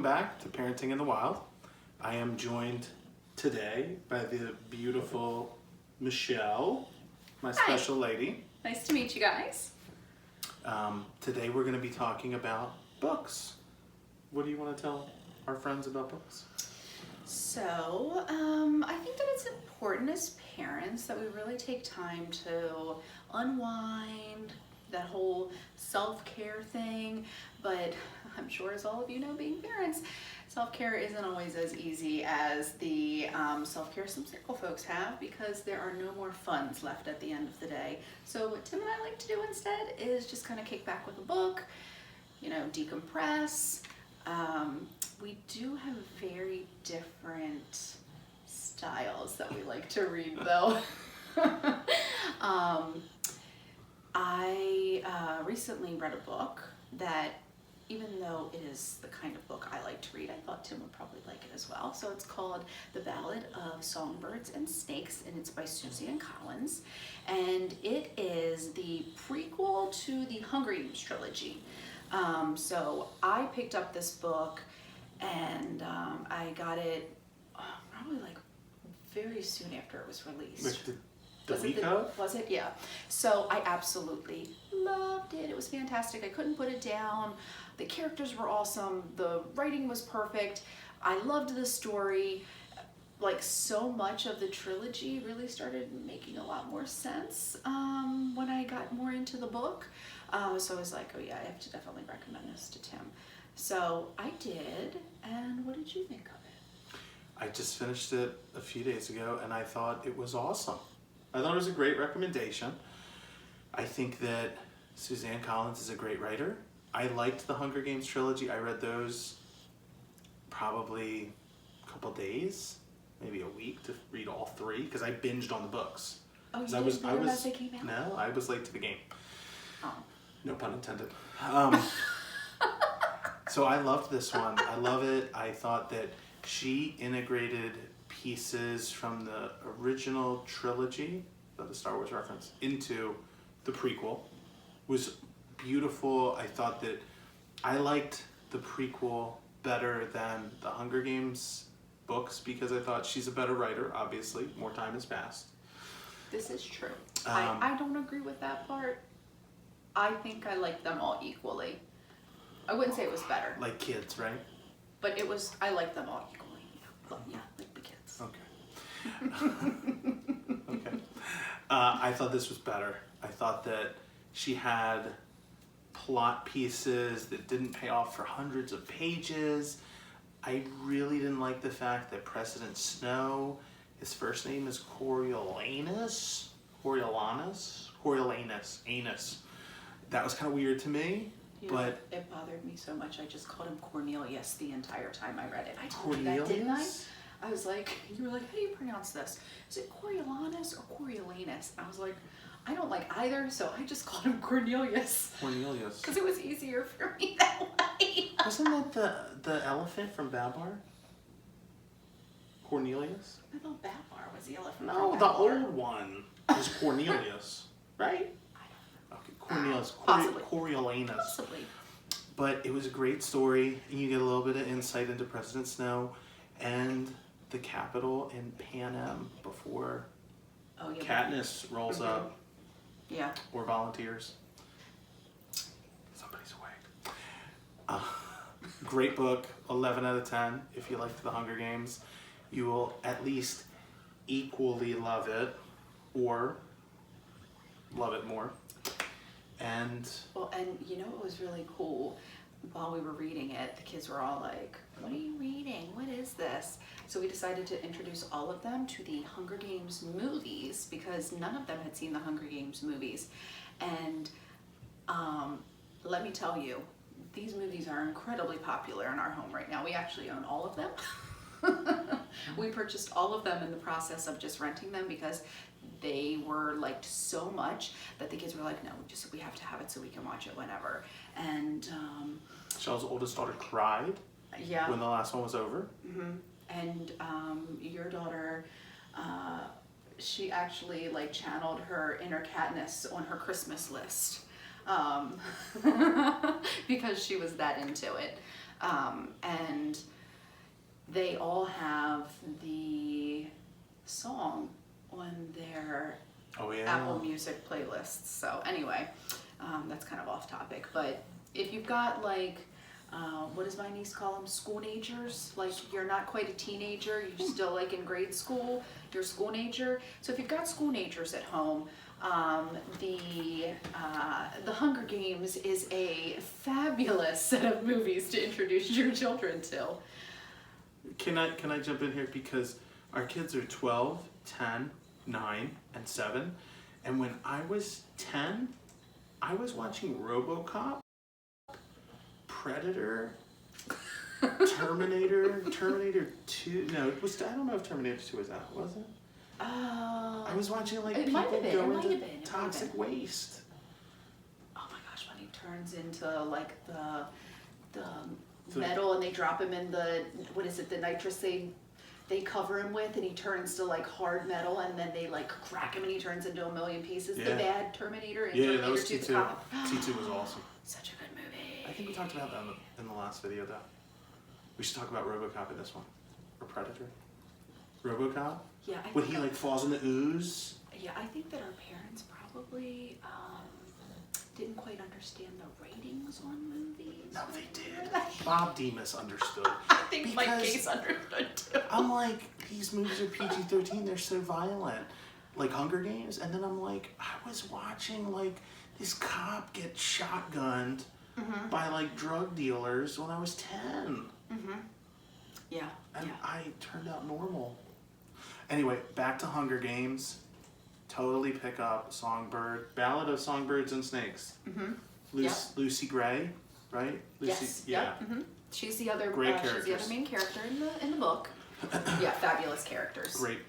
back to Parenting in the Wild. I am joined today by the beautiful Michelle, my special lady. Nice to meet you guys. Today we're going to be talking about books. What do you want to tell our friends about books? So, I think that it's important as parents that we really take time to unwind, that whole self-care thing. But I'm sure, as all of you know, being parents, self-care isn't always as easy as the self-care some single folks have, because there are no more funds left at the end of the day. So what Tim and I like to do instead is just kind of kick back with a book, decompress. We do have very different styles that we like to read, though. I recently read a book that, even though it is the kind of book I like to read, I thought Tim would probably like it as well. So it's called The Ballad of Songbirds and Snakes, and it's by Suzanne Collins. And it is the prequel to the Hunger Games trilogy. So I picked up this book, and I got it probably like very soon after it was released. Like the week of? Was it? Yeah. So I absolutely loved it. It was fantastic. I couldn't put it down. The characters were awesome. The writing was perfect. I loved the story. Like, so much of the trilogy really started making a lot more sense when I got more into the book. So I was like, oh yeah, I have to definitely recommend this to Tim. So I did, and what did you think of it? I just finished it a few days ago, and I thought it was awesome. I thought it was a great recommendation. I think that Suzanne Collins is a great writer. I liked the Hunger Games trilogy. I read those probably a couple days, maybe a week, to read all three, because I binged on the books. Oh, you didn't read them as they came out? No, I was late to the game. Oh. No pun intended. So I loved this one. I love it. I thought that she integrated pieces from the original trilogy, the Star Wars reference, into the prequel. It was beautiful. I thought that I liked the prequel better than the Hunger Games books, because I thought she's a better writer, obviously. More time has passed. This is true. I don't agree with that part. I think I like them all equally. I wouldn't say it was better. Like kids, right? But I like them all equally. Yeah, like the kids. Okay. Okay. I thought this was better. I thought that she had plot pieces that didn't pay off for hundreds of pages. I really didn't like the fact that President Snow, his first name is Coriolanus. That was kind of weird to me. But it bothered me so much. I just called him Cornelius the entire time I read it. I told you that, didn't I? I was like, you were like, how do you pronounce this? Is it Coriolanus or Coriolanus? I was like, I don't like either, so I just called him Cornelius. Cornelius. Because it was easier for me that way. Wasn't that the elephant from Babar? Cornelius? I thought Babar was the elephant. No, the old one was Cornelius, right? Cornelius, Possibly. Coriolanus. Possibly. But it was a great story, and you get a little bit of insight into President Snow and the Capitol in Panem before Katniss rolls up. Yeah. Or volunteers. Somebody's awake. Great book, 11 out of 10. If you liked the Hunger Games, you will at least equally love it, or love it more. And you know what was really cool? While we were reading it, the kids were all like, what are you reading? What is this? So we decided to introduce all of them to the Hunger Games movies, because none of them had seen the Hunger Games movies. And let me tell you, these movies are incredibly popular in our home right now. We actually own all of them. We purchased all of them in the process of just renting them, because they were liked so much that the kids were like, no, we have to have it so we can watch it whenever. And Michelle's oldest daughter cried when the last one was over. Mm-hmm. And your daughter, she actually channeled her inner Katniss on her Christmas list, because she was that into it. And they all have the song on their Oh yeah. Apple Music playlists. So anyway, that's kind of off topic. But if you've got like, what does my niece call them? School-nagers? Like you're not quite a teenager, you're still like in grade school, you're a school-nager. So if you've got school-nagers at home, the Hunger Games is a fabulous set of movies to introduce your children to. Can I jump in here, because our kids are 12, 10, 9, and 7, and when I was 10, I was watching RoboCop, Predator, Terminator 2. No, it was, I don't know if Terminator 2 was out, was it? I was watching like It people might have been, go it might into have been, it might have toxic been. waste. Oh my gosh, when he turns into like the metal and they drop him in the, what is it, the nitrous they cover him with, and he turns to like hard metal, and then they like crack him and he turns into a million pieces. Yeah. The bad Terminator and Yeah, Terminator that was 2 the T2. cop. T2 was awesome. Such a good movie. I think we talked about that in the last video, though. We should talk about RoboCop in this one, or Predator. RoboCop. Yeah, I When think he like falls in the ooze. yeah, I think that our parents probably didn't quite understand the ratings on movies. No, they did. Bob Demas understood. I think Mike Because Case understood too. I'm like, these movies are PG-13. They're so violent, like Hunger Games. And then I'm like, I was watching like this cop get shotgunned by like drug dealers when I was 10, Yeah. and Yeah. I turned out normal. Anyway, back to Hunger Games. Totally pick up Songbird, Ballad of Songbirds and Snakes. Lucy Gray, right? Lucy, Yes. yeah. Yep. She's the other. Great she's the characters. other main character in the book. Yeah, fabulous characters. Great